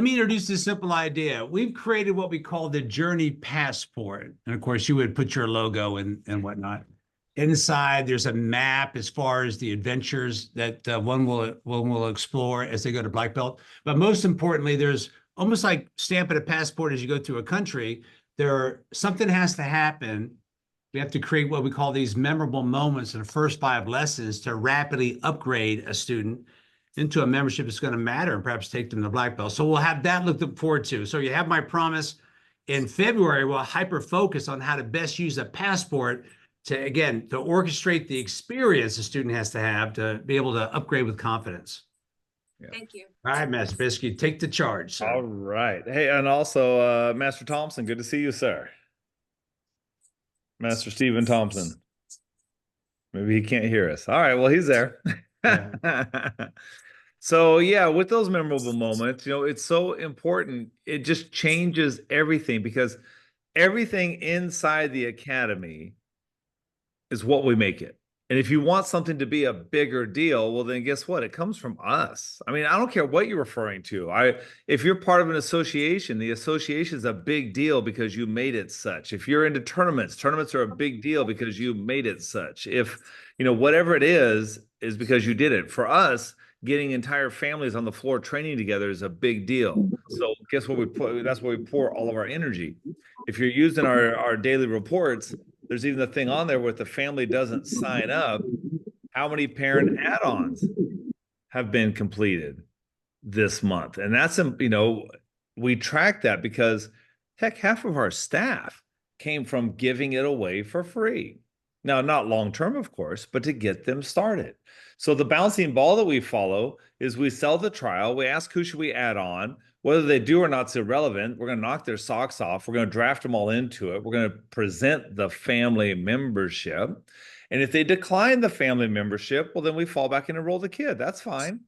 Let me introduce this simple idea. We've created what we call the Journey Passport. And of course, you would put your logo and whatnot. Inside, there's a map as far as the adventures that one will explore as they go to Black Belt. But most importantly, there's almost like stamping a passport as you go through a country. Something has to happen. We have to create what we call these memorable moments in the first 5 lessons to rapidly upgrade a student into a membership that's going to matter and perhaps take them to Black Belt. So we'll have that look forward to. So you have my promise. In February, we'll hyper focus on how to best use a passport to, again, to orchestrate the experience a student has to have to be able to upgrade with confidence. Yeah. Thank you. All right, Master Biscuit, take the charge, sir. All right. Hey, and also, Master Thompson, good to see you, sir. Master Stephen Thompson. Maybe he can't hear us. All right, well, he's there. Yeah. So, yeah, with those memorable moments, it's so important. It just changes everything because everything inside the academy is what we make it. And if you want something to be a bigger deal, well, then guess what? It comes from us. I mean, I don't care what you're referring to. If you're part of an association, the association is a big deal because you made it such. If you're into tournaments, tournaments are a big deal because you made it such. If, whatever it is because you did it. For us, getting entire families on the floor training together is a big deal. So guess what that's where we pour all of our energy. If you're using our daily reports, there's even the thing on there where if the family doesn't sign up, how many parent add-ons have been completed this month? And that's, we track that because heck, half of our staff came from giving it away for free. Now, not long-term, of course, but to get them started. So the bouncing ball that we follow is we sell the trial. We ask who should we add on. Whether they do or not is irrelevant. We're going to knock their socks off. We're going to draft them all into it. We're going to present the family membership. And if they decline the family membership, well, then we fall back and enroll the kid. That's fine.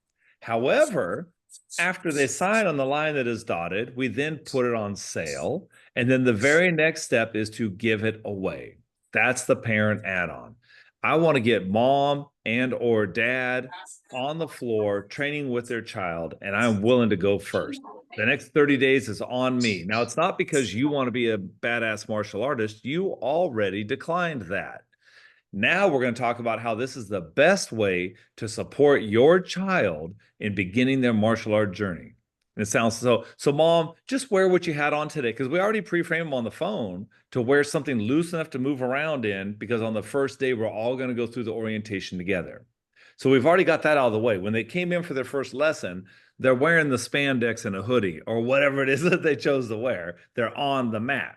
However, after they sign on the line that is dotted, we then put it on sale. And then the very next step is to give it away. That's the parent add-on. I want to get mom and or dad on the floor training with their child, and I'm willing to go first. The next 30 days is on me. Now, it's not because you want to be a badass martial artist. You already declined that. Now we're going to talk about how this is the best way to support your child in beginning their martial art journey. And it sounds so mom, just wear what you had on today, because we already pre-framed them on the phone to wear something loose enough to move around in, because on the first day, we're all going to go through the orientation together. So we've already got that out of the way. When they came in for their first lesson, they're wearing the spandex and a hoodie or whatever it is that they chose to wear. They're on the mat.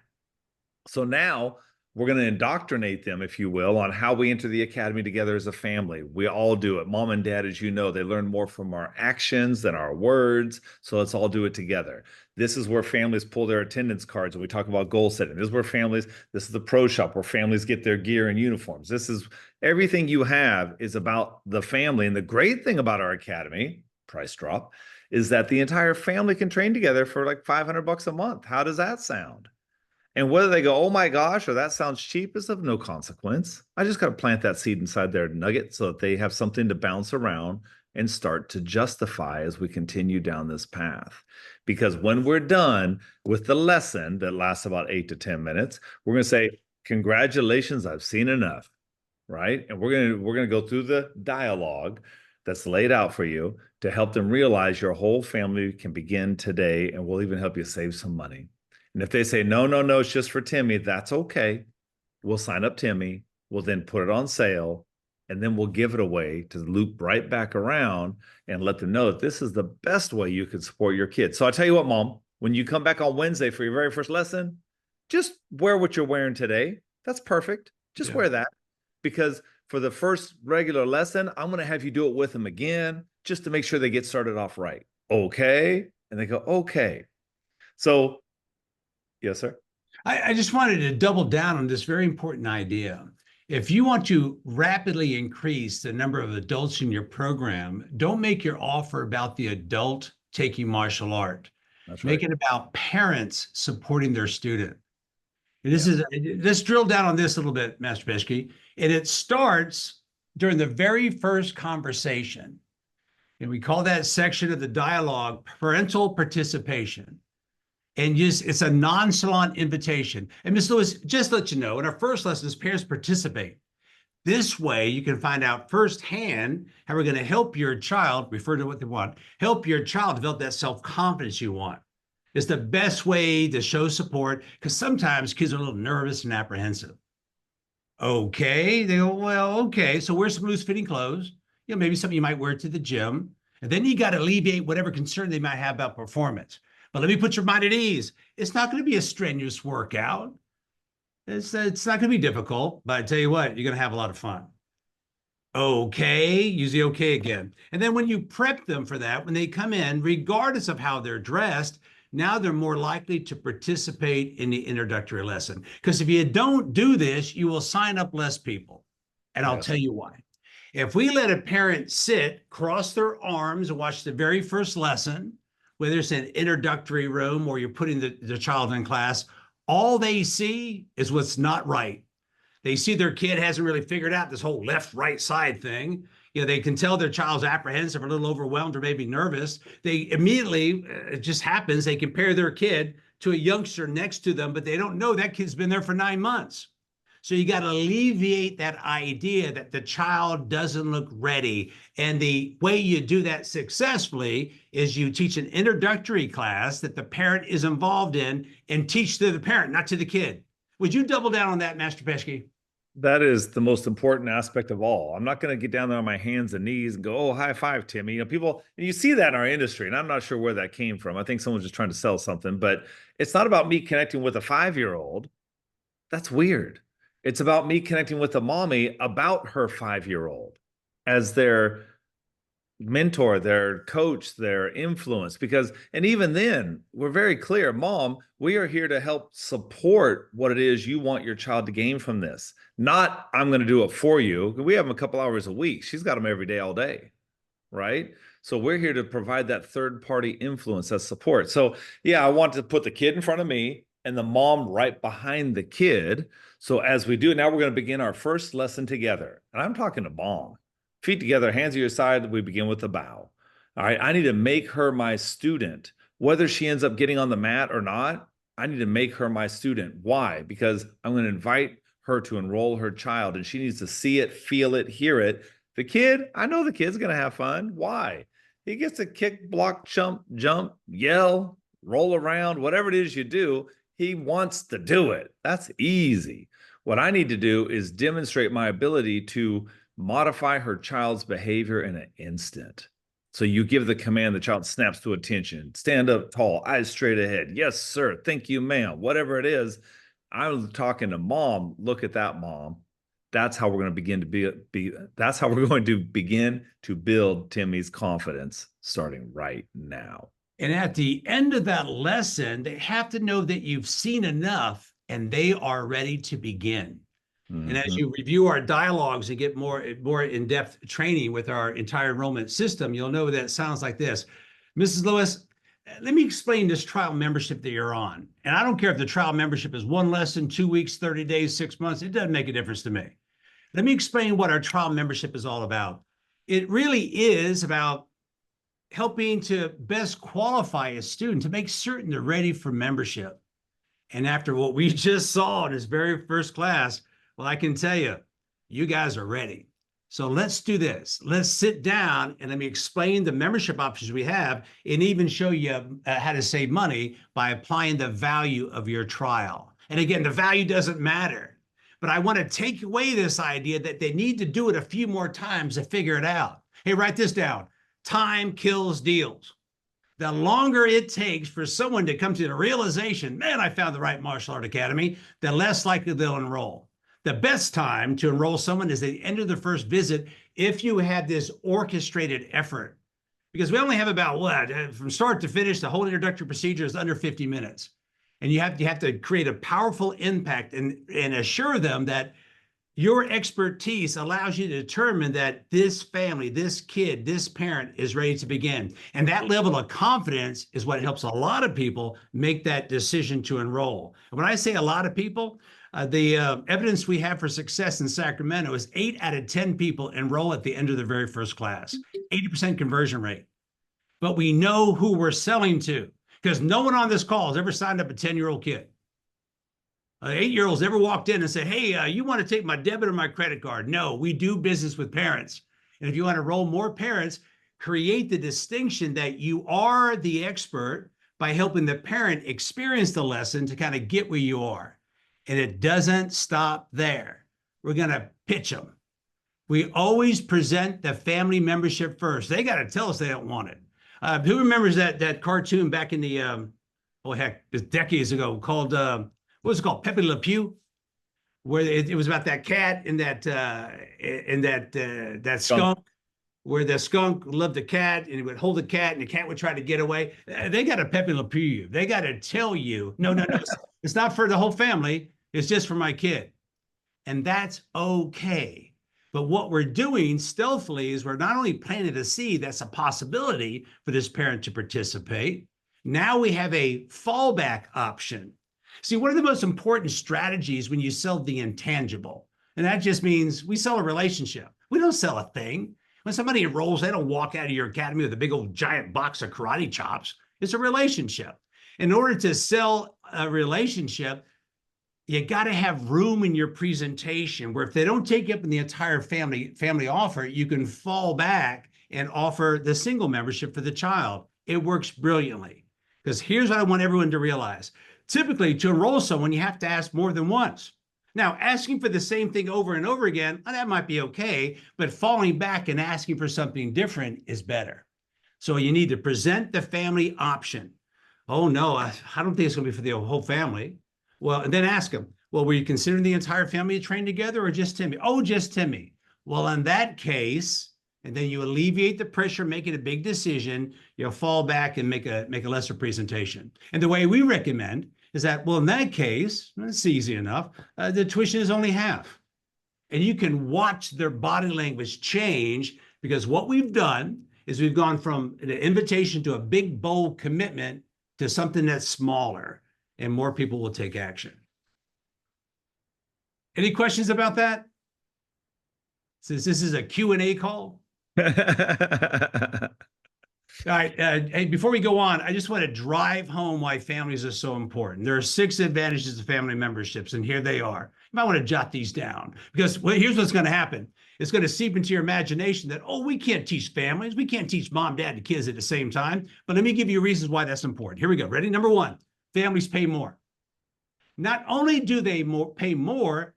So now we're going to indoctrinate them, if you will, on how we enter the academy together as a family. We all do it. Mom and dad, as you know, they learn more from our actions than our words. So let's all do it together. This is where families pull their attendance cards and we talk about goal setting. This is the pro shop where families get their gear and uniforms. This is everything you have is about the family. And the great thing about our academy, price drop, is that the entire family can train together for like $500 a month. How does that sound? And whether they go, oh my gosh, or that sounds cheap, is of no consequence. I just got to plant that seed inside their nugget so that they have something to bounce around and start to justify as we continue down this path. Because when we're done with the lesson that lasts about 8 to 10 minutes, we're going to say, congratulations, I've seen enough, right? And we're going to go through the dialogue that's laid out for you to help them realize your whole family can begin today, and we'll even help you save some money. And if they say, no, it's just for Timmy, that's okay. We'll sign up Timmy. We'll then put it on sale, and then we'll give it away to loop right back around and let them know that this is the best way you can support your kids. So I tell you what, Mom, when you come back on Wednesday for your very first lesson, just wear what you're wearing today. That's perfect. Just wear that, because for the first regular lesson, I'm going to have you do it with them again, just to make sure they get started off right. Okay. And they go, okay. So yes, sir. I just wanted to double down on this very important idea. If you want to rapidly increase the number of adults in your program, don't make your offer about the adult taking martial art. That's Make right. it about parents supporting their student. And let's drill down on this a little bit, Master Beskey. And it starts during the very first conversation. And we call that section of the dialogue parental participation. And just it's a nonchalant invitation. And Ms. Lewis, just to let you know, in our first lesson is parents participate. This way, you can find out firsthand how we're going to help your child, refer to what they want, help your child develop that self-confidence you want. It's the best way to show support because sometimes kids are a little nervous and apprehensive. Okay, they go, well, okay, so wear some loose-fitting clothes. Maybe something you might wear to the gym. And then you got to alleviate whatever concern they might have about performance. But let me put your mind at ease. It's not going to be a strenuous workout. It's not going to be difficult, but I tell you what, you're going to have a lot of fun. Okay, use the okay again. And then when you prep them for that, when they come in, regardless of how they're dressed, now they're more likely to participate in the introductory lesson. Because if you don't do this, you will sign up less people. And I'll tell you why. If we let a parent sit, cross their arms, and watch the very first lesson, whether it's an introductory room or you're putting the child in class, all they see is what's not right. They see their kid hasn't really figured out this whole left-right side thing. They can tell their child's apprehensive, or a little overwhelmed, or maybe nervous. They immediately, it just happens, they compare their kid to a youngster next to them, but they don't know that kid's been there for 9 months. So you got to alleviate that idea that the child doesn't look ready. And the way you do that successfully is you teach an introductory class that the parent is involved in and teach to the parent, not to the kid. Would you double down on that, Master Pesky? That is the most important aspect of all. I'm not going to get down there on my hands and knees and go, oh, high five, Timmy. People, and you see that in our industry, and I'm not sure where that came from. I think someone's just trying to sell something, but it's not about me connecting with a 5-year-old. That's weird. It's about me connecting with a mommy about her 5-year-old as their mentor, their coach, their influence. And even then, we're very clear, Mom, we are here to help support what it is you want your child to gain from this. Not, I'm going to do it for you. We have them a couple hours a week. She's got them every day, all day, right? So we're here to provide that third-party influence, that support. So yeah, I want to put the kid in front of me and the mom right behind the kid. So as we do, now we're going to begin our first lesson together. And I'm talking to mom. Feet together, hands at your side, we begin with a bow. All right, I need to make her my student. Whether she ends up getting on the mat or not, I need to make her my student. Why? Because I'm going to invite her to enroll her child, and she needs to see it, feel it, hear it. The kid, I know the kid's going to have fun. Why? He gets to kick, block, jump, yell, roll around, whatever it is you do. He wants to do it. That's easy. What I need to do is demonstrate my ability to modify her child's behavior in an instant. So you give the command, the child snaps to attention, stand up tall, eyes straight ahead. Yes, sir. Thank you, ma'am. Whatever it is, I'm talking to mom. Look at that, mom. That's how we're going to begin to that's how we're going to begin to build Timmy's confidence starting right now. And at the end of that lesson, they have to know that you've seen enough and they are ready to begin. Mm-hmm. And as you review our dialogues and get more in-depth training with our entire enrollment system, you'll know that it sounds like this. Mrs. Lewis, let me explain this trial membership that you're on. And I don't care if the trial membership is 1 lesson, 2 weeks, 30 days, 6 months. It doesn't make a difference to me. Let me explain what our trial membership is all about. It really is about helping to best qualify a student to make certain they're ready for membership. And after what we just saw in his very first class, well, I can tell you, you guys are ready. So let's do this. Let's sit down and let me explain the membership options we have and even show you how to save money by applying the value of your trial. And again, the value doesn't matter, but I want to take away this idea that they need to do it a few more times to figure it out. Hey, write this down. Time kills deals. The longer it takes for someone to come to the realization, man, I found the right martial art academy, the less likely they'll enroll. The best time to enroll someone is at the end of the first visit if you have this orchestrated effort. Because we only have about from start to finish, the whole introductory procedure is under 50 minutes. And you have to create a powerful impact and assure them that your expertise allows you to determine that this family, this kid, this parent is ready to begin. And that level of confidence is what helps a lot of people make that decision to enroll. And when I say a lot of people, The evidence we have for success in Sacramento is 8 out of 10 people enroll at the end of their very first class, 80% conversion rate. But we know who we're selling to because no one on this call has ever signed up a 10-year-old kid. 8-year-olds ever walked in and said, hey, you want to take my debit or my credit card? No, we do business with parents. And if you want to enroll more parents, create the distinction that you are the expert by helping the parent experience the lesson to kind of get where you are. And it doesn't stop there. We're going to pitch them. We always present the family membership first. They got to tell us they don't want it. Who remembers that cartoon back in the, decades ago called, what was it called? Pepe Le Pew, where it was about that cat and that skunk, where the skunk loved the cat and he would hold the cat and the cat would try to get away. They got to Pepe Le Pew you. They got to tell you, no, it's not for the whole family. It's just for my kid. And that's okay. But what we're doing stealthily is we're not only planting a seed, that's a possibility for this parent to participate. Now we have a fallback option. See, one of the most important strategies when you sell the intangible, and that just means we sell a relationship. We don't sell a thing. When somebody enrolls, they don't walk out of your academy with a big old giant box of karate chops. It's a relationship. In order to sell a relationship, you got to have room in your presentation where if they don't take you up in the entire family offer, you can fall back and offer the single membership for the child. It works brilliantly. Because here's what I want everyone to realize. Typically, to enroll someone, you have to ask more than once. Now, asking for the same thing over and over again, that might be okay, but falling back and asking for something different is better. So you need to present the family option. Oh, no, I don't think it's going to be for the whole family. Well, and then ask them, well, were you considering the entire family to train together or just Timmy? Oh, just Timmy. Well, in that case, and then you alleviate the pressure, making a big decision, you'll fall back and make a lesser presentation. And the way we recommend is that, well, in that case, it's easy enough, the tuition is only half. And you can watch their body language change because what we've done is we've gone from an invitation to a big, bold commitment to something that's smaller. And more people will take action. Any questions about that? Since this is a Q&A call. All right, hey, before we go on, I just want to drive home why families are so important. There are 6 advantages of family memberships, and here they are. You might want to jot these down because here's what's going to happen. It's going to seep into your imagination that, oh, we can't teach families. We can't teach mom, dad, and kids at the same time. But let me give you reasons why that's important. Here we go. Ready? Number 1. Families pay more. Not only do they pay more,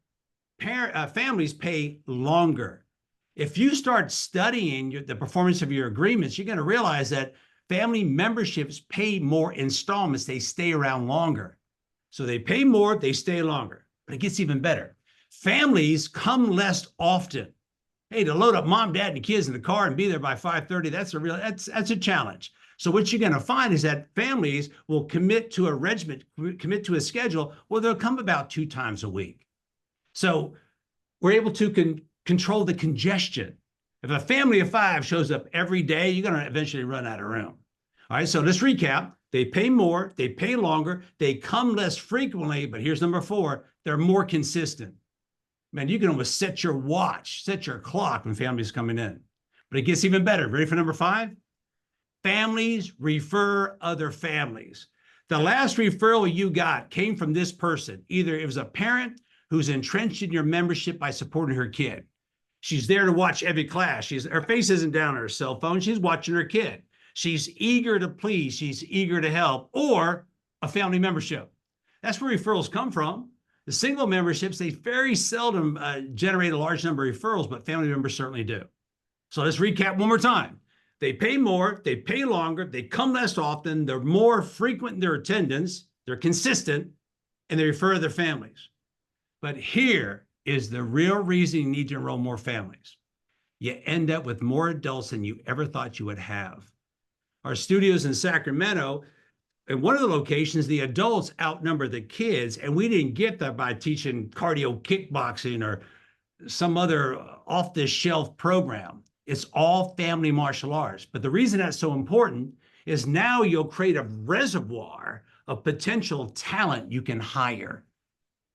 families pay longer. If you start studying the performance of your agreements, you're going to realize that family memberships pay more installments. They stay around longer. So they pay more, they stay longer. But it gets even better. Families come less often. Hey, to load up mom, dad, and kids in the car and be there by 5:30, that's a challenge. So what you're going to find is that families will commit to a regimen, commit to a schedule where they'll come about 2 times a week. So we're able to control the congestion. If a family of 5 shows up every day, you're going to eventually run out of room. All right, so let's recap. They pay more, they pay longer, they come less frequently, but here's number 4, they're more consistent. Man, you can almost set your watch, set your clock when families coming in. But it gets even better. Ready for number 5? Families refer other families. The last referral you got came from this person. Either it was a parent who's entrenched in your membership by supporting her kid. She's there to watch every class. Her face isn't down on her cell phone. She's watching her kid. She's eager to please. She's eager to help. Or a family membership. That's where referrals come from. The single memberships, they very seldom generate a large number of referrals, but family members certainly do. So let's recap one more time. They pay more, they pay longer, they come less often, they're more frequent in their attendance, they're consistent, and they refer their families. But here is the real reason you need to enroll more families. You end up with more adults than you ever thought you would have. Our studios in Sacramento, in one of the locations, the adults outnumber the kids, and we didn't get that by teaching cardio kickboxing or some other off-the-shelf program. It's all family martial arts. But the reason that's so important is now you'll create a reservoir of potential talent you can hire.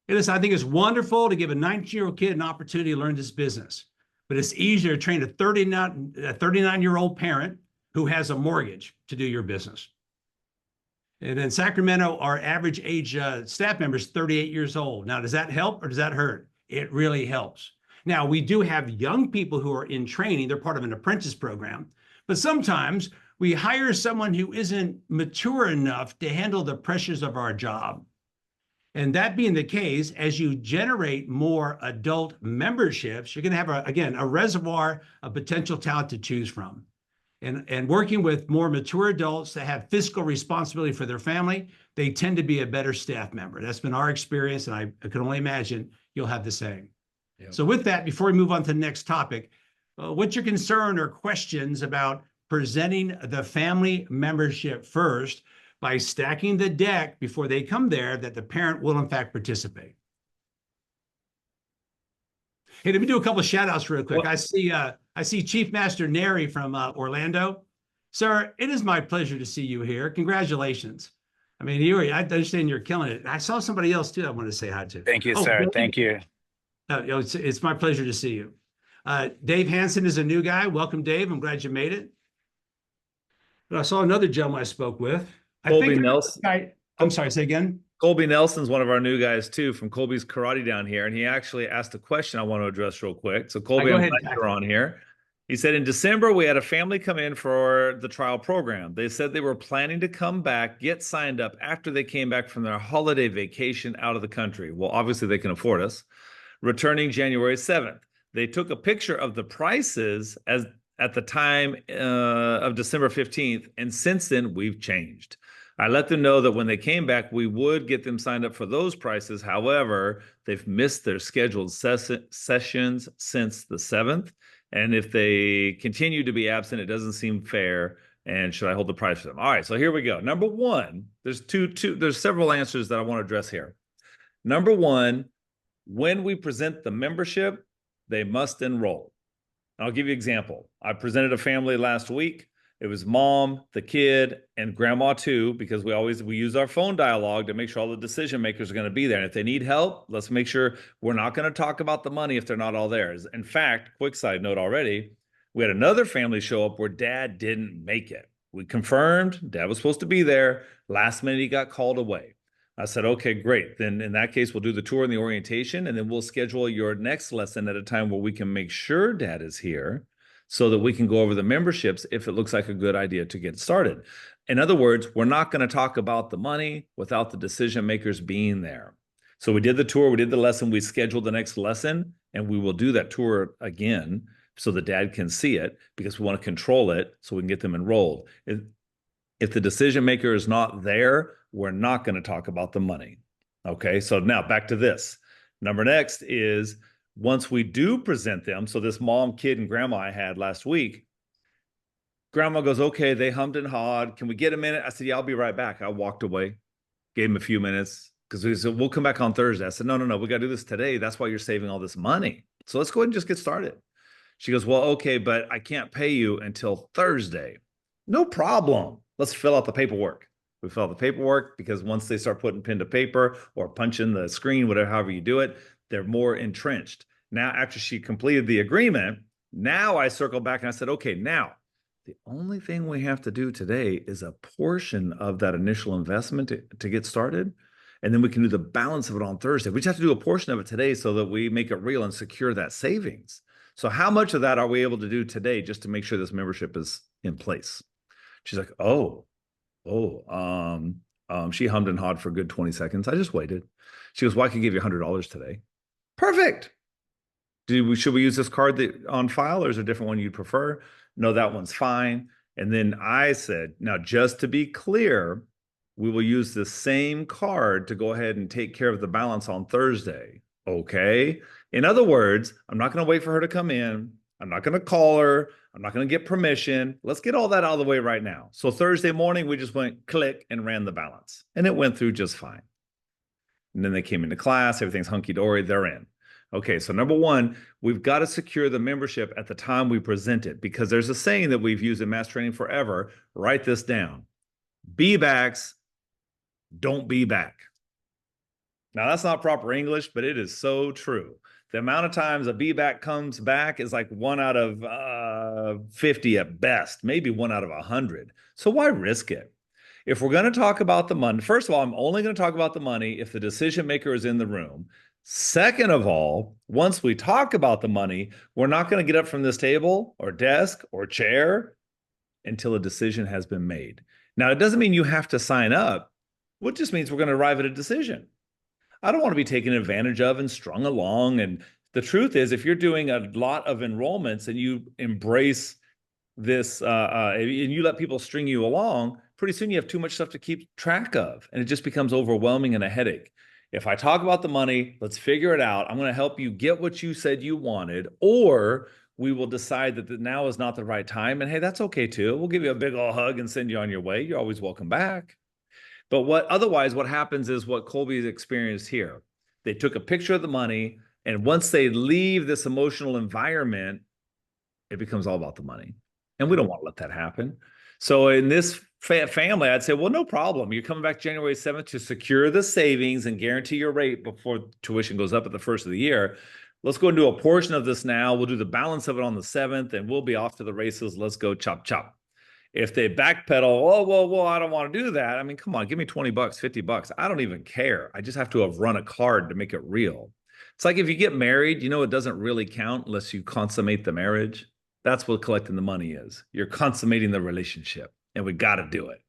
It is, I think it's wonderful to give a 19-year-old kid an opportunity to learn this business, but it's easier to train a 39-year-old parent who has a mortgage to do your business. And in Sacramento, our average age staff member is 38 years old. Now, does that help or does that hurt? It really helps. Now, we do have young people who are in training. They're part of an apprentice program. But sometimes we hire someone who isn't mature enough to handle the pressures of our job. And that being the case, as you generate more adult memberships, you're going to have, again, a reservoir of potential talent to choose from. And working with more mature adults that have fiscal responsibility for their family, they tend to be a better staff member. That's been our experience, and I can only imagine you'll have the same. Yep. So with that, before we move on to the next topic, what's your concern or questions about presenting the family membership first by stacking the deck before they come there that the parent will in fact participate? Hey, let me do a couple of shout outs real quick. Well, I see Chief Master Neri from Orlando. Sir, it is my pleasure to see you here. Congratulations. I mean, I understand you're killing it. I saw somebody else too I want to say hi to. Thank you, sir. Thank you. It's my pleasure to see you. Dave Hansen is a new guy. Welcome, Dave. I'm glad you made it. But I saw another gentleman I spoke with. Colby Nelson. I'm sorry, say again. Colby Nelson's one of our new guys too, from Colby's Karate down here, and he actually asked a question I want to address real quick. So Colby, I'm glad you're on here. He said, in December, we had a family come in for the trial program. They said they were planning to come back, get signed up after they came back from their holiday vacation out of the country. Well, obviously they can afford us. Returning January 7th. They took a picture of the prices at the time of December 15th, and since then, we've changed. I let them know that when they came back, we would get them signed up for those prices. However, they've missed their scheduled sessions since the 7th. And if they continue to be absent, it doesn't seem fair. And should I hold the price for them? All right, so here we go. Number one, there's several answers that I want to address here. Number one, when we present the membership, they must enroll. I'll give you an example. I presented a family last week. It was mom, the kid, and grandma too, because we use our phone dialogue to make sure all the decision makers are going to be there. And if they need help, let's make sure we're not going to talk about the money if they're not all there. In fact, quick side note already, we had another family show up where dad didn't make it. We confirmed dad was supposed to be there. Last minute, he got called away. I said, okay, great. Then in that case, we'll do the tour and the orientation, and then we'll schedule your next lesson at a time where we can make sure dad is here, so that we can go over the memberships if it looks like a good idea to get started. In other words, we're not going to talk about the money without the decision makers being there. So we did the tour, we did the lesson, we scheduled the next lesson, and we will do that tour again so the dad can see it, because we want to control it so we can get them enrolled. If the decision maker is not there, we're not going to talk about the money. Okay, so now back to this. Number next is, once we do present them, so this mom, kid, and grandma I had last week, grandma goes, okay, they hummed and hawed. Can we get a minute? I said, yeah, I'll be right back. I walked away, gave him a few minutes, because we said, we'll come back on Thursday. I said, no, we got to do this today. That's why you're saving all this money. So let's go ahead and just get started. She goes, well, okay, but I can't pay you until Thursday. No problem. Let's fill out the paperwork. We fill out the paperwork because once they start putting pen to paper or punching the screen, whatever, however you do it, they're more entrenched. Now, after she completed the agreement, now I circle back and I said, okay, now the only thing we have to do today is a portion of that initial investment to get started. And then we can do the balance of it on Thursday. We just have to do a portion of it today so that we make it real and secure that savings. So how much of that are we able to do today just to make sure this membership is in place? She's like, she hummed and hawed for a good 20 seconds. I just waited. She goes, well, I could give you $100 today. Perfect. Should we use this card on file, or is there a different one you'd prefer? No, that one's fine. And then I said, now, just to be clear, we will use the same card to go ahead and take care of the balance on Thursday. Okay. In other words, I'm not going to wait for her to come in. I'm not going to call her. I'm not going to get permission. Let's get all that out of the way right now. So Thursday morning, we just went click and ran the balance, and it went through just fine. And then they came into class. Everything's hunky-dory. They're in. Okay, so number one, we've got to secure the membership at the time we present it, because there's a saying that we've used in mass training forever. Write this down. Be backs, don't be back. Now, that's not proper English, but it is so true. The amount of times a BBAC comes back is like 1 out of 50 at best, maybe 1 out of 100. So why risk it? If we're going to talk about the money, first of all, I'm only going to talk about the money if the decision maker is in the room. Second of all, once we talk about the money, we're not going to get up from this table or desk or chair until a decision has been made. Now, it doesn't mean you have to sign up. It just means we're going to arrive at a decision. I don't want to be taken advantage of and strung along. And the truth is, if you're doing a lot of enrollments and you embrace this and you let people string you along, pretty soon you have too much stuff to keep track of, and it just becomes overwhelming and a headache. If I talk about the money, let's figure it out. I'm going to help you get what you said you wanted, or we will decide that now is not the right time. And hey, that's okay too. We'll give you a big old hug and send you on your way. You're always welcome back. But what happens is what Colby's experienced here. They took a picture of the money, and once they leave this emotional environment, it becomes all about the money. And we don't want to let that happen. So in this family, I'd say, well, no problem. You're coming back January 7th to secure the savings and guarantee your rate before tuition goes up at the first of the year. Let's go and do a portion of this now. We'll do the balance of it on the 7th, and we'll be off to the races. Let's go chop, chop. If they backpedal, oh, well, I don't want to do that. I mean, come on, give me 20 bucks, 50 bucks. I don't even care. I just have to have run a card to make it real. It's like if you get married, it doesn't really count unless you consummate the marriage. That's what collecting the money is. You're consummating the relationship, and we got to do it.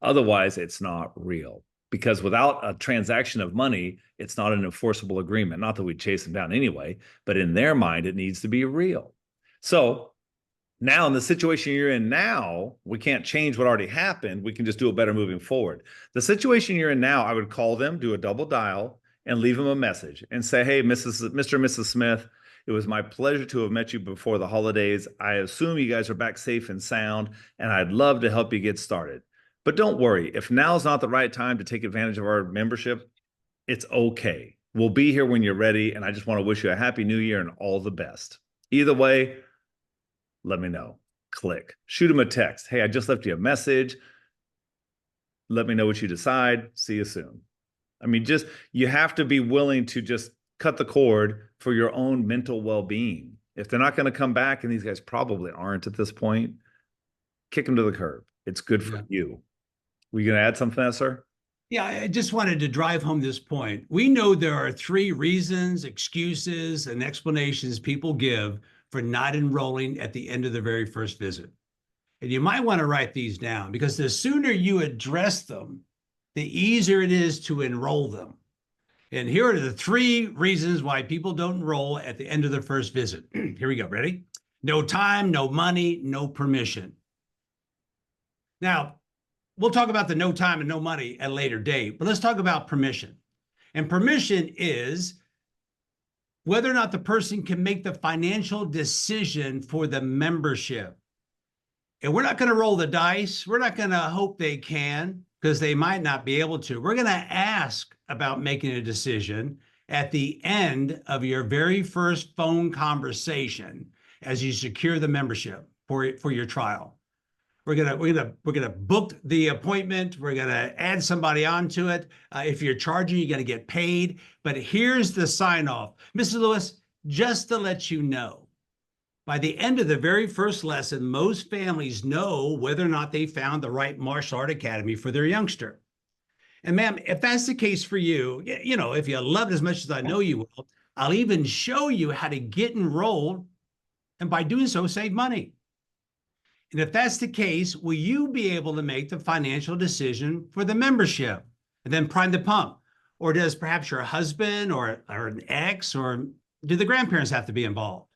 Otherwise, it's not real, because without a transaction of money, it's not an enforceable agreement. Not that we chase them down anyway, but in their mind, it needs to be real. So now, in the situation you're in now, we can't change what already happened. We can just do it better moving forward. The situation you're in now, I would call them, do a double dial, and leave them a message and say, hey, Mr. and Mrs. Smith, it was my pleasure to have met you before the holidays. I assume you guys are back safe and sound, and I'd love to help you get started. But don't worry, if now's not the right time to take advantage of our membership, it's okay. We'll be here when you're ready, and I just want to wish you a happy new year and all the best. Either way, let me know. Click. Shoot them a text. Hey, I just left you a message. Let me know what you decide. See you soon. I mean, you have to be willing to just cut the cord for your own mental well-being. If they're not going to come back, and these guys probably aren't at this point, kick them to the curb. It's good for you. Were you going to add something to that, sir? Yeah, I just wanted to drive home this point. We know there are 3 reasons, excuses, and explanations people give for not enrolling at the end of the very first visit. And you might want to write these down, because the sooner you address them, the easier it is to enroll them. And here are the 3 reasons why people don't enroll at the end of their first visit. Here we go. Ready? No time, no money, no permission. Now, we'll talk about the no time and no money at a later date, but let's talk about permission. And permission is whether or not the person can make the financial decision for the membership. And we're not going to roll the dice. We're not going to hope they can, because they might not be able to. We're going to ask about making a decision at the end of your very first phone conversation as you secure the membership for your trial. We're gonna book the appointment. We're gonna add somebody onto it. If you're charging, you're gonna get paid. But here's the sign off, Mrs. Lewis. Just to let you know, by the end of the very first lesson, most families know whether or not they found the right martial art academy for their youngster. And ma'am, if that's the case for you, if you love it as much as I know you will, I'll even show you how to get enrolled, and by doing so, save money. And if that's the case, will you be able to make the financial decision for the membership and then prime the pump? Or does perhaps your husband or an ex, or do the grandparents have to be involved?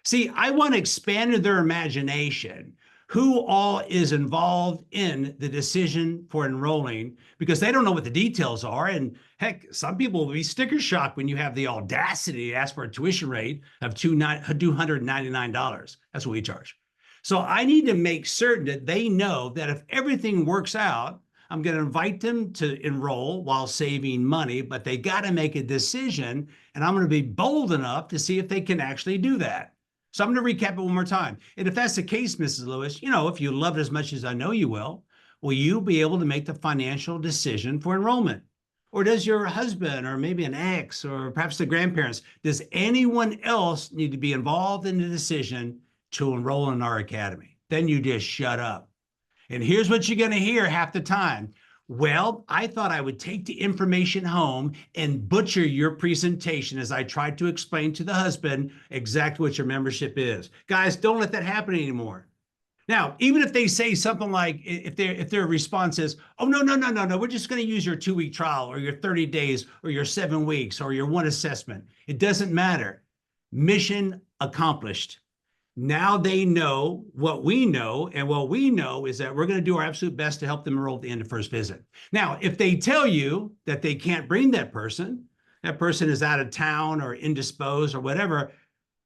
See, I want to expand their imagination who all is involved in the decision for enrolling, because they don't know what the details are. And heck, some people will be sticker shock when you have the audacity to ask for a tuition rate of $299. That's what we charge. So I need to make certain that they know that if everything works out, I'm going to invite them to enroll while saving money, but they got to make a decision, and I'm going to be bold enough to see if they can actually do that. So I'm going to recap it one more time. And if that's the case, Mrs. Lewis, if you love it as much as I know you will you be able to make the financial decision for enrollment? Or does your husband or maybe an ex or perhaps the grandparents, does anyone else need to be involved in the decision to enroll in our academy? Then you just shut up. And here's what you're going to hear half the time. Well, I thought I would take the information home and butcher your presentation as I tried to explain to the husband exactly what your membership is. Guys, don't let that happen anymore. Now, even if they say something like, if their response is, oh, no, we're just going to use your 2-week trial or your 30 days or your 7 weeks or your one assessment. It doesn't matter. Mission accomplished. Now they know what we know, and what we know is that we're going to do our absolute best to help them enroll at the end of first visit. Now, if they tell you that they can't bring that person is out of town or indisposed or whatever,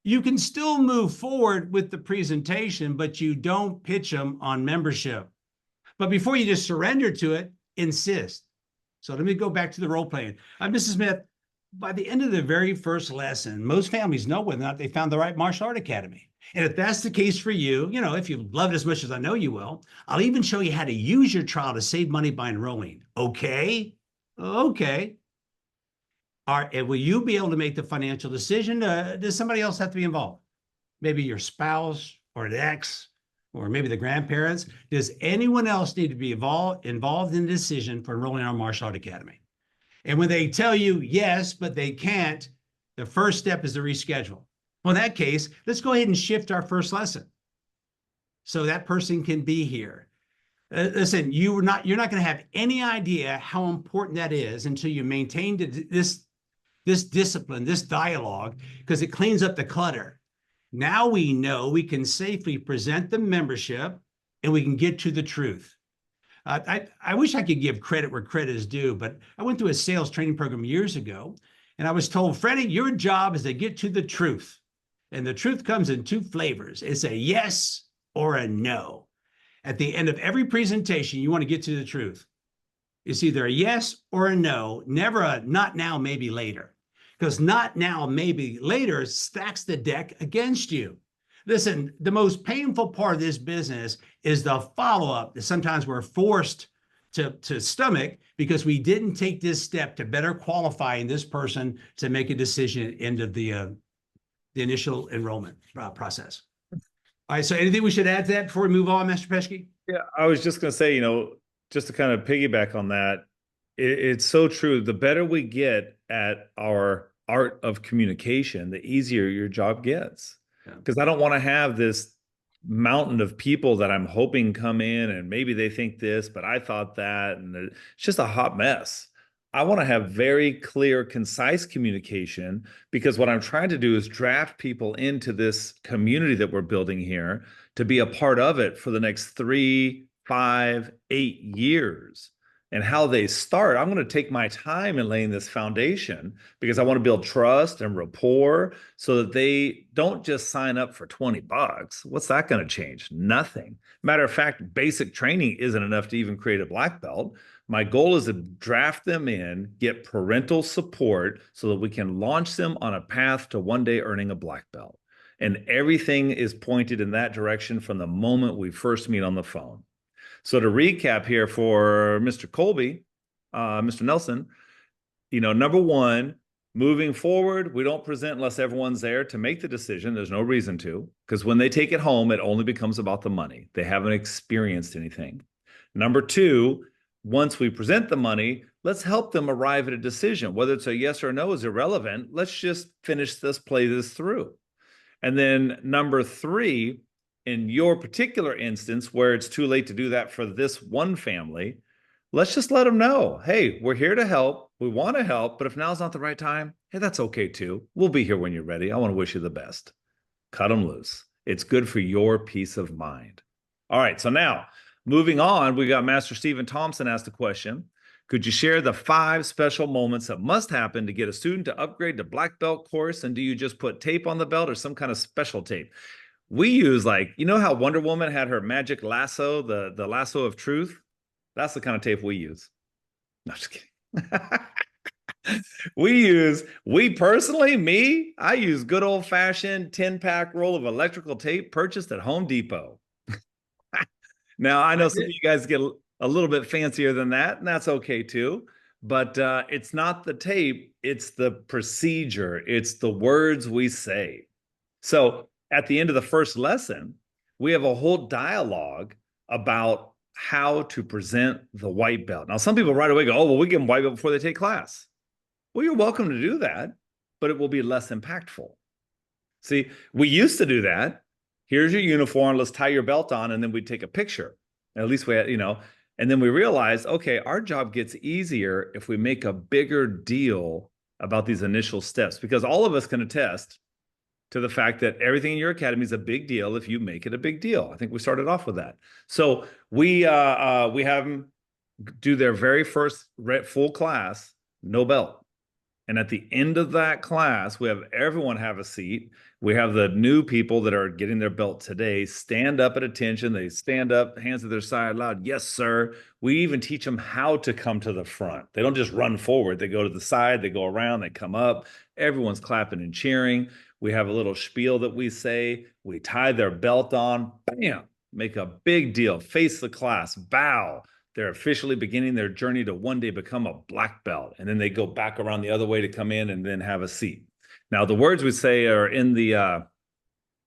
you can still move forward with the presentation, but you don't pitch them on membership. But before you just surrender to it, insist. So let me go back to the role playing. Mrs. Smith, by the end of the very first lesson, most families know whether or not they found the right martial art academy. And if that's the case for you, if you love it as much as I know you will, I'll even show you how to use your trial to save money by enrolling. Okay? Okay. All right, and will you be able to make the financial decision? Does somebody else have to be involved? Maybe your spouse or an ex, or maybe the grandparents. Does anyone else need to be involved in the decision for enrolling in our martial art academy? And when they tell you yes, but they can't, the first step is to reschedule. Well, in that case, let's go ahead and shift our first lesson so that person can be here. Listen, you're not going to have any idea how important that is until you maintain this discipline, this dialogue, because it cleans up the clutter. Now we know we can safely present the membership and we can get to the truth. I wish I could give credit where credit is due, but I went through a sales training program years ago, and I was told, Freddie, your job is to get to the truth. And the truth comes in 2 flavors. It's a yes or a no. At the end of every presentation, you want to get to the truth. It's either a yes or a no, never a not now, maybe later. Because not now, maybe later stacks the deck against you. Listen, the most painful part of this business is the follow-up that sometimes we're forced to stomach because we didn't take this step to better qualifying this person to make a decision at the end of the initial enrollment process. All right, so anything we should add to that before we move on, Master Pesky? Yeah, I was just going to say, just to kind of piggyback on that, it's so true. The better we get at our art of communication, the easier your job gets. Because I don't want to have this mountain of people that I'm hoping come in and maybe they think this, but I thought that, and it's just a hot mess. I want to have very clear, concise communication, because what I'm trying to do is draft people into this community that we're building here to be a part of it for the next 3, 5, 8 years. And how they start, I'm going to take my time in laying this foundation because I want to build trust and rapport so that they don't just sign up for $20. What's that going to change? Nothing. Matter of fact, basic training isn't enough to even create a black belt. My goal is to draft them in, get parental support so that we can launch them on a path to one day earning a black belt. And everything is pointed in that direction from the moment we first meet on the phone. So to recap here for Mr. Colby, Mr. Nelson, number one, moving forward, we don't present unless everyone's there to make the decision. There's no reason to, because when they take it home, it only becomes about the money. They haven't experienced anything. Number two, once we present the money, let's help them arrive at a decision. Whether it's a yes or no is irrelevant. Let's just finish this, play this through. And then number three, in your particular instance, where it's too late to do that for this one family, let's just let them know, hey, we're here to help. We want to help, but if now's not the right time, hey, that's okay too. We'll be here when you're ready. I want to wish you the best. Cut them loose. It's good for your peace of mind. All right, so now moving on, we got Master Stephen Thompson asked a question. Could you share the 5 special moments that must happen to get a student to upgrade to black belt course? And do you just put tape on the belt or some kind of special tape? We use how Wonder Woman had her magic lasso, the lasso of truth? That's the kind of tape we use. No, just kidding. I use good old fashioned 10-pack roll of electrical tape purchased at Home Depot. Now, I know some of you guys get a little bit fancier than that, and that's okay too. But it's not the tape, it's the procedure, it's the words we say. So at the end of the first lesson, we have a whole dialogue about how to present the white belt. Now, some people right away go, oh, well, we give them white belt before they take class. Well, you're welcome to do that, but it will be less impactful. See, we used to do that. Here's your uniform. Let's tie your belt on, and then we'd take a picture. At least we had, and then we realized, okay, our job gets easier if we make a bigger deal about these initial steps, because all of us can attest to the fact that everything in your academy is a big deal if you make it a big deal. I think we started off with that. So we have them do their very first full class, no belt. And at the end of that class, we have everyone have a seat. We have the new people that are getting their belt today stand up at attention. They stand up, hands to their side loud. Yes, sir. We even teach them how to come to the front. They don't just run forward. They go to the side, they go around, they come up. Everyone's clapping and cheering. We have a little spiel that we say. We tie their belt on. Bam! Make a big deal. Face the class. Bow. They're officially beginning their journey to one day become a black belt. And then they go back around the other way to come in and then have a seat. Now, the words we say are in the, I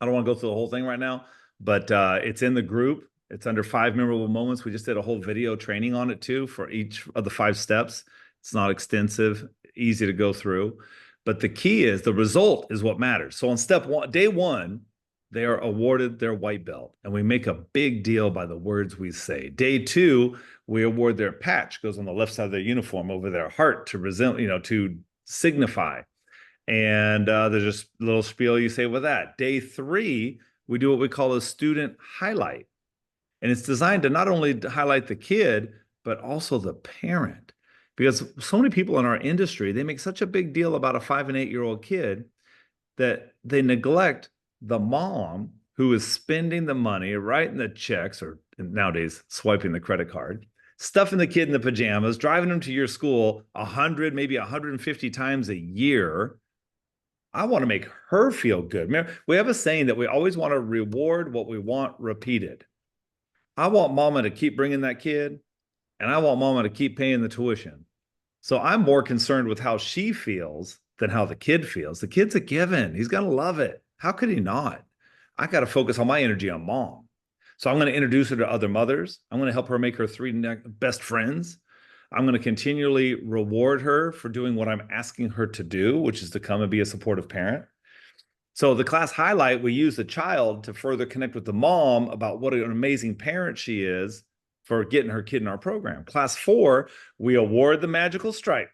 don't want to go through the whole thing right now, but it's in the group. It's under 5 memorable moments. We just did a whole video training on it too for each of the 5 steps. It's not extensive, easy to go through. But the key is the result is what matters. So on step 1, day 1, they are awarded their white belt, and we make a big deal by the words we say. Day 2, we award their patch, goes on the left side of their uniform over their heart to signify. And there's just a little spiel you say with that. Day 3, we do what we call a student highlight. And it's designed to not only highlight the kid, but also the parent. Because so many people in our industry, they make such a big deal about a 5 and 8-year-old kid that they neglect the mom who is spending the money, writing the checks, or nowadays swiping the credit card, stuffing the kid in the pajamas, driving them to your school 100, maybe 150 times a year. I want to make her feel good. Remember, we have a saying that we always want to reward what we want repeated. I want mama to keep bringing that kid, and I want mama to keep paying the tuition. So I'm more concerned with how she feels than how the kid feels. The kid's a given. He's going to love it. How could he not? I got to focus all my energy on mom. So I'm going to introduce her to other mothers. I'm going to help her make her 3 best friends. I'm going to continually reward her for doing what I'm asking her to do, which is to come and be a supportive parent. So the class highlight, we use the child to further connect with the mom about what an amazing parent she is for getting her kid in our program. Class 4, we award the magical stripe.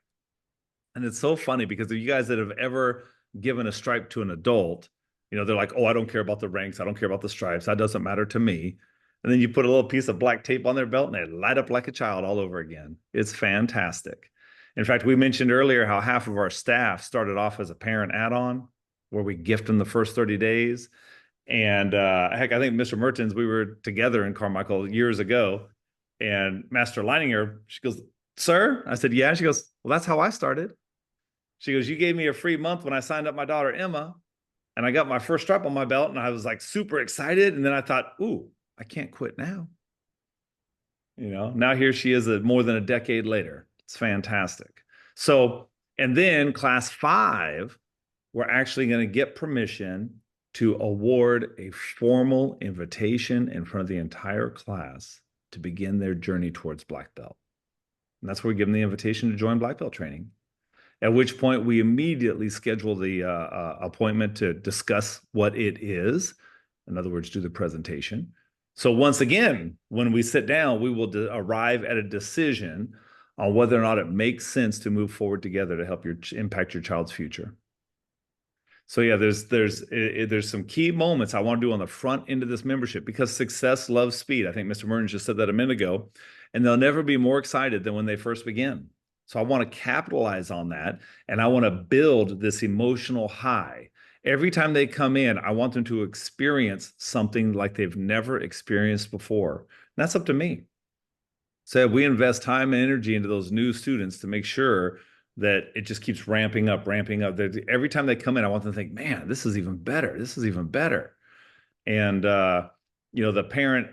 And it's so funny because you guys that have ever given a stripe to an adult, they're like, oh, I don't care about the ranks. I don't care about the stripes. That doesn't matter to me. And then you put a little piece of black tape on their belt and they light up like a child all over again. It's fantastic. In fact, we mentioned earlier how half of our staff started off as a parent add-on where we gift them the first 30 days. And heck, I think Mr. Mertens, we were together in Carmichael years ago. And Master Leininger, she goes, sir? I said, yeah. She goes, well, that's how I started. She goes, you gave me a free month when I signed up my daughter, Emma. And I got my first stripe on my belt and I was like super excited. And then I thought, ooh, I can't quit now. Now here she is more than a decade later. It's fantastic. So, and then class 5, we're actually going to get permission to award a formal invitation in front of the entire class to begin their journey towards black belt. And that's where we give them the invitation to join black belt training. At which point we immediately schedule the appointment to discuss what it is. In other words, do the presentation. So once again, when we sit down, we will arrive at a decision on whether or not it makes sense to move forward together to help impact your child's future. So yeah, there's some key moments I want to do on the front end of this membership because success loves speed. I think Mr. Mertens just said that a minute ago, and they'll never be more excited than when they first begin. So I want to capitalize on that, and I want to build this emotional high. Every time they come in, I want them to experience something like they've never experienced before. And that's up to me. So we invest time and energy into those new students to make sure that it just keeps ramping up. Every time they come in, I want them to think, man, this is even better. This is even better. And, the parent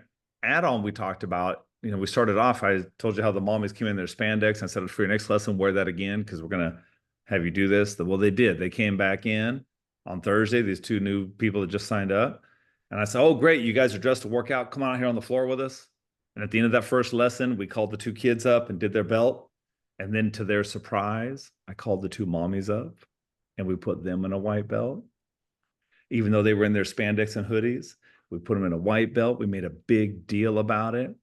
add-on we talked about, we started off, I told you how the mommies came in their spandex. I said, for your next lesson, wear that again because we're going to have you do this. Well, they did. They came back in on Thursday, these two new people that just signed up. And I said, oh, great. You guys are dressed to work out. Come on out here on the floor with us. And at the end of that first lesson, we called the two kids up and did their belt. And then to their surprise, I called the two mommies up and we put them in a white belt. Even though they were in their spandex and hoodies, we put them in a white belt. We made a big deal about it.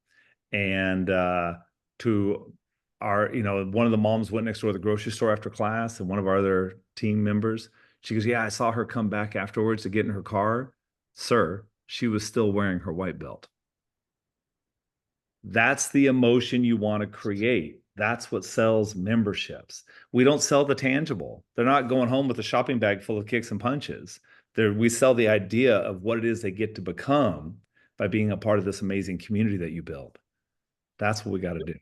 And to our, one of the moms went next door to the grocery store after class, and one of our other team members, she goes, yeah, I saw her come back afterwards to get in her car. Sir, she was still wearing her white belt. That's the emotion you want to create. That's what sells memberships. We don't sell the tangible. They're not going home with a shopping bag full of kicks and punches. We sell the idea of what it is they get to become by being a part of this amazing community that you build. That's what we got to do.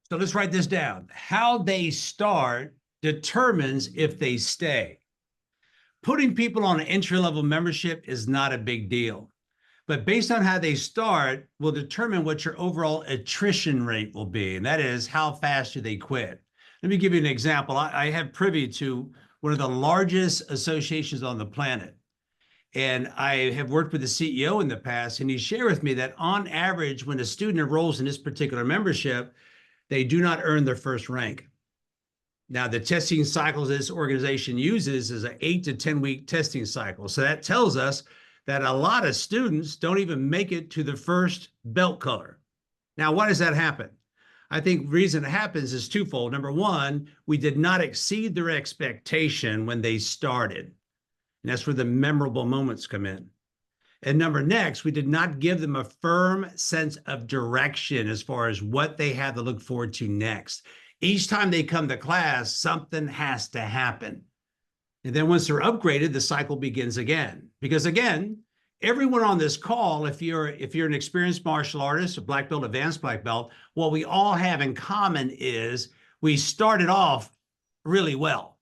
So let's write this down. How they start determines if they stay. Putting people on an entry-level membership is not a big deal, but based on how they start will determine what your overall attrition rate will be, and that is how fast do they quit. Let me give you an example. I have privy to one of the largest associations on the planet, and I have worked with the CEO in the past, and he shared with me that on average, when a student enrolls in this particular membership, they do not earn their first rank. Now, the testing cycles this organization uses is an 8 to 10 week testing cycle. So that tells us that a lot of students don't even make it to the first belt color. Now, why does that happen? I think the reason it happens is twofold. Number one, we did not exceed their expectation when they started. And that's where the memorable moments come in. And next, we did not give them a firm sense of direction as far as what they have to look forward to next. Each time they come to class, something has to happen. And then once they're upgraded, the cycle begins again. Because again, everyone on this call, if you're an experienced martial artist, a black belt, advanced black belt, what we all have in common is we started off really well.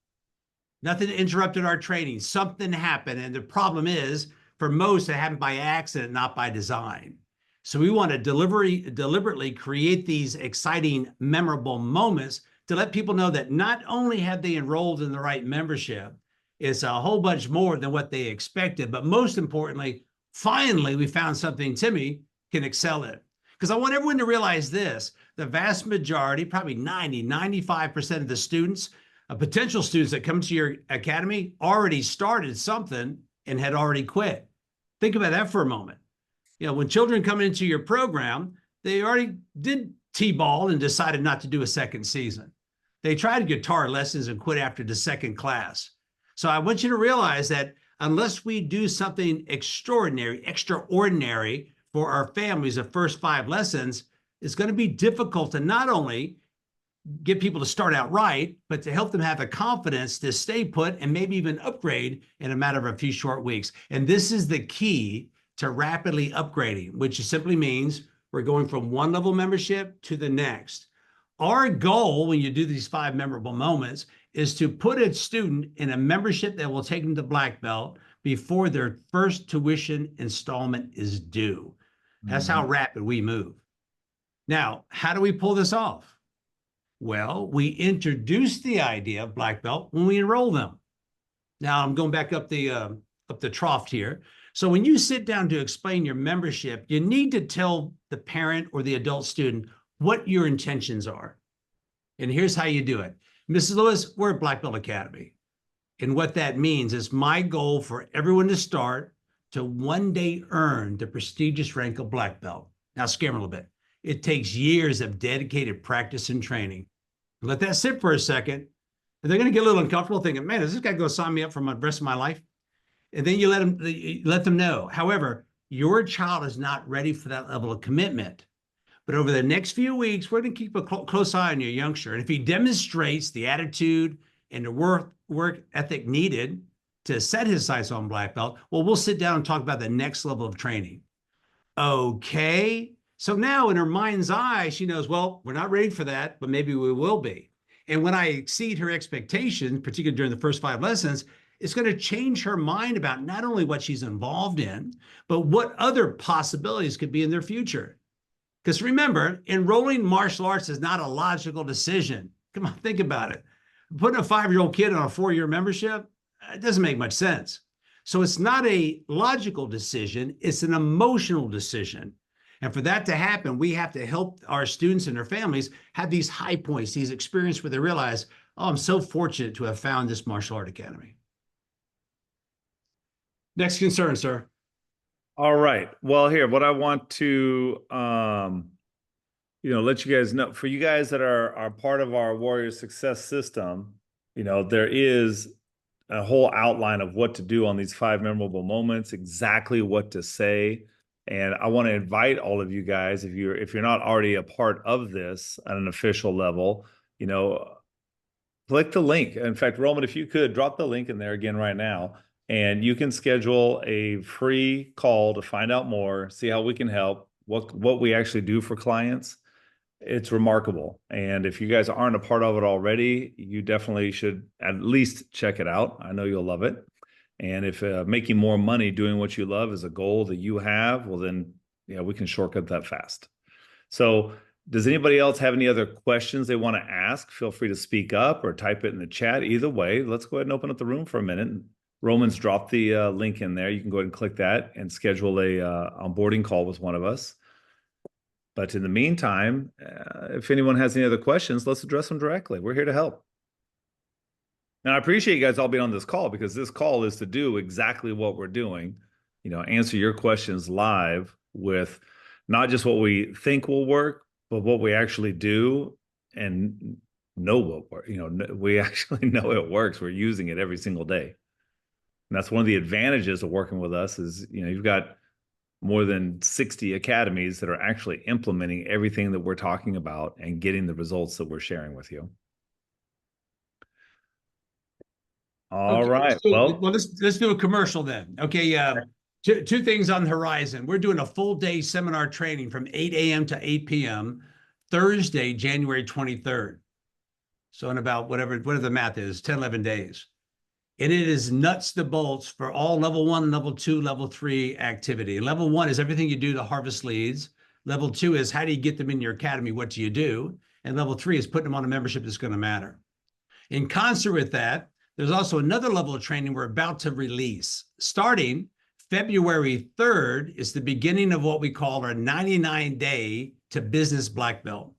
Nothing interrupted our training. Something happened. And the problem is, for most, it happened by accident, not by design. So we want to deliberately create these exciting, memorable moments to let people know that not only have they enrolled in the right membership, it's a whole bunch more than what they expected. But most importantly, finally, we found something Timmy can excel in. Because I want everyone to realize this, the vast majority, probably 95% of the students, potential students that come to your academy already started something and had already quit. Think about that for a moment. When children come into your program, they already did T-ball and decided not to do a second season. They tried guitar lessons and quit after the second class. So I want you to realize that unless we do something extraordinary for our families, the first 5 lessons, it's going to be difficult to not only get people to start out right, but to help them have the confidence to stay put and maybe even upgrade in a matter of a few short weeks. And this is the key to rapidly upgrading, which simply means we're going from one level membership to the next. Our goal when you do these 5 memorable moments is to put a student in a membership that will take them to black belt before their first tuition installment is due. That's how rapid we move. Now, how do we pull this off? Well, we introduce the idea of black belt when we enroll them. Now I'm going back up the trough here. So when you sit down to explain your membership, you need to tell the parent or the adult student what your intentions are. And here's how you do it. Mrs. Lewis, we're at Black Belt Academy. And what that means is my goal for everyone to start to one day earn the prestigious rank of black belt. Now scare them a little bit. It takes years of dedicated practice and training. Let that sit for a second. And they're going to get a little uncomfortable thinking, man, is this guy going to sign me up for the rest of my life? And then you let them know. However, your child is not ready for that level of commitment. But over the next few weeks, we're going to keep a close eye on your youngster. And if he demonstrates the attitude and the work ethic needed to set his sights on black belt, well, we'll sit down and talk about the next level of training. Okay. So now in her mind's eye, she knows, well, we're not ready for that, but maybe we will be. And when I exceed her expectations, particularly during the first 5 lessons, it's going to change her mind about not only what she's involved in, but what other possibilities could be in their future. Because remember, enrolling martial arts is not a logical decision. Come on, think about it. Putting a 5-year-old kid on a 4-year membership, it doesn't make much sense. So it's not a logical decision, it's an emotional decision. And for that to happen, we have to help our students and their families have these high points, these experiences where they realize, oh, I'm so fortunate to have found this martial art academy. Next concern, sir. All right. Well, here, what I want to let you guys know, for you guys that are part of our Warrior Success System, there is a whole outline of what to do on these 5 memorable moments, exactly what to say. And I want to invite all of you guys, if you're not already a part of this at an official level, click the link. In fact, Roman, if you could drop the link in there again right now, and you can schedule a free call to find out more, see how we can help, what we actually do for clients. It's remarkable. And if you guys aren't a part of it already, you definitely should at least check it out. I know you'll love it. And if making more money doing what you love is a goal that you have, well, then, we can shortcut that fast. So does anybody else have any other questions they want to ask? Feel free to speak up or type it in the chat. Either way, let's go ahead and open up the room for a minute. Roman's dropped the link in there. You can go ahead and click that and schedule a onboarding call with one of us. But in the meantime, if anyone has any other questions, let's address them directly. We're here to help. And I appreciate you guys all being on this call, because this call is to do exactly what we're doing, answer your questions live with not just what we think will work, but what we actually do and know what works. We actually know it works. We're using it every single day. And that's one of the advantages of working with us is, you've got more than 60 academies that are actually implementing everything that we're talking about and getting the results that we're sharing with you. All right. Let's do a commercial then. Okay. Two things on the horizon. We're doing a full day seminar training from 8 a.m. to 8 p.m. Thursday, January 23rd. So in about whatever the math is, 10, 11 days. And it is nuts to bolts for all level 1, level 2, level 3 activity. Level 1 is everything you do to harvest leads. Level 2 is how do you get them in your academy? What do you do? And level 3 is putting them on a membership that's going to matter. In concert with that, there's also another level of training we're about to release. Starting February 3rd is the beginning of what we call our 99-day to business black belt.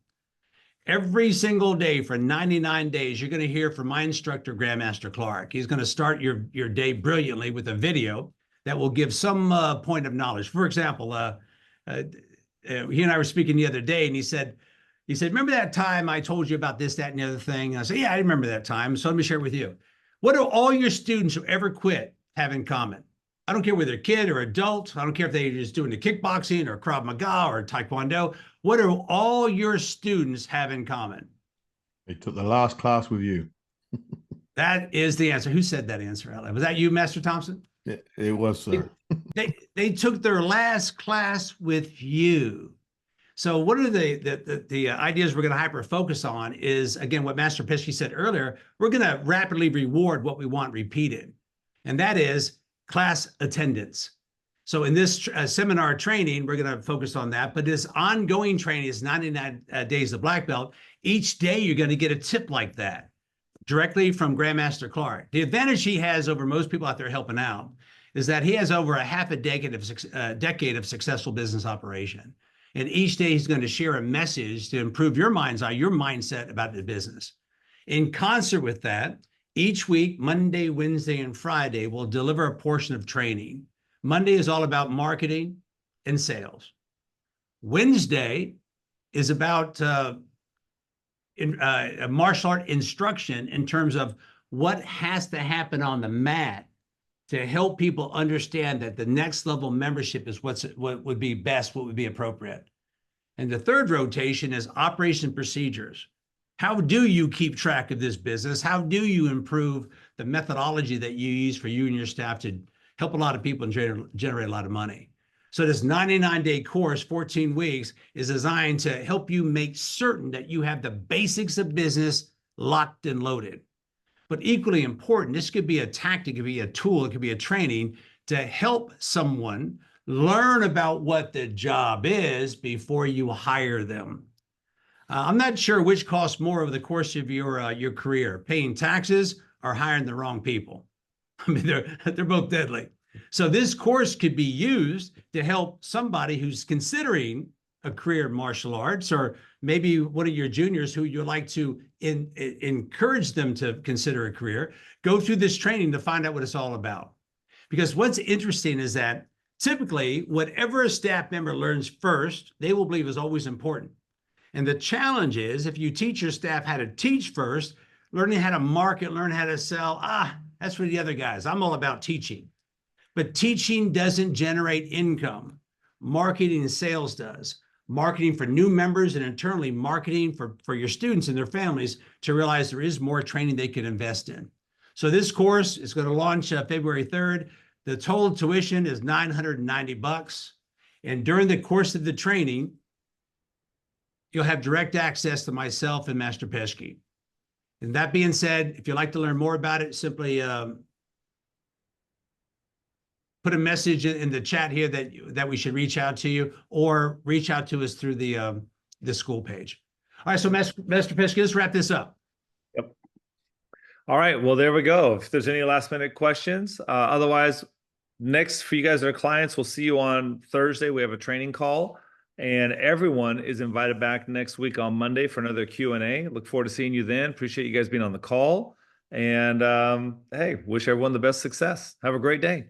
Every single day for 99 days, you're going to hear from my instructor, Grandmaster Clark. He's going to start your day brilliantly with a video that will give some point of knowledge. For example, he and I were speaking the other day, and he said, remember that time I told you about this, that, and the other thing? And I said, yeah, I remember that time. So let me share it with you. What do all your students who ever quit have in common? I don't care whether they're kid or adult. I don't care if they're just doing the kickboxing or Krav Maga or Taekwondo. What do all your students have in common? They took the last class with you. That is the answer. Who said that answer, Alex? Was that you, Master Thompson? It was, sir. They took their last class with you. So one of the ideas we're going to hyper focus on is, again, what Master Pesci said earlier. We're going to rapidly reward what we want repeated, and that is class attendance. So in this seminar training, we're going to focus on that. But this ongoing training is 99 days of black belt. Each day, you're going to get a tip like that directly from Grandmaster Clark. The advantage he has over most people out there helping out is that he has over a half a decade of successful business operation. And each day he's going to share a message to improve your mind's eye, your mindset about the business. In concert with that, each week, Monday, Wednesday, and Friday, we'll deliver a portion of training. Monday is all about marketing and sales. Wednesday is about martial art instruction in terms of what has to happen on the mat to help people understand that the next level membership is what would be best, what would be appropriate. And the third rotation is operation procedures. How do you keep track of this business? How do you improve the methodology that you use for you and your staff to help a lot of people and generate a lot of money? So this 99-day course, 14 weeks, is designed to help you make certain that you have the basics of business locked and loaded. But equally important, this could be a tactic, it could be a tool, it could be a training to help someone Learn about what the job is before you hire them. I'm not sure which costs more over the course of your career, paying taxes or hiring the wrong people. I mean, they're both deadly. So this course could be used to help somebody who's considering a career in martial arts, or maybe one of your juniors who you'd like to encourage them to consider a career, go through this training to find out what it's all about. Because what's interesting is that typically whatever a staff member learns first, they will believe is always important. And the challenge is if you teach your staff how to teach first, learning how to market, learn how to sell, that's for the other guys. I'm all about teaching. But teaching doesn't generate income. Marketing and sales does. Marketing for new members and internally marketing for your students and their families to realize there is more training they can invest in. So this course is going to launch February 3rd. The total tuition is $990. And during the course of the training, you'll have direct access to myself and Master Pesky. And that being said, if you'd like to learn more about it, simply put a message in the chat here that we should reach out to you, or reach out to us through the school page. All right, so Master Pesky, let's wrap this up. Yep. All right, well, there we go. If there's any last minute questions, otherwise, next for you guys that are clients, we'll see you on Thursday. We have a training call, and everyone is invited back next week on Monday for another Q&A. Look forward to seeing you then. Appreciate you guys being on the call. And hey, wish everyone the best success. Have a great day.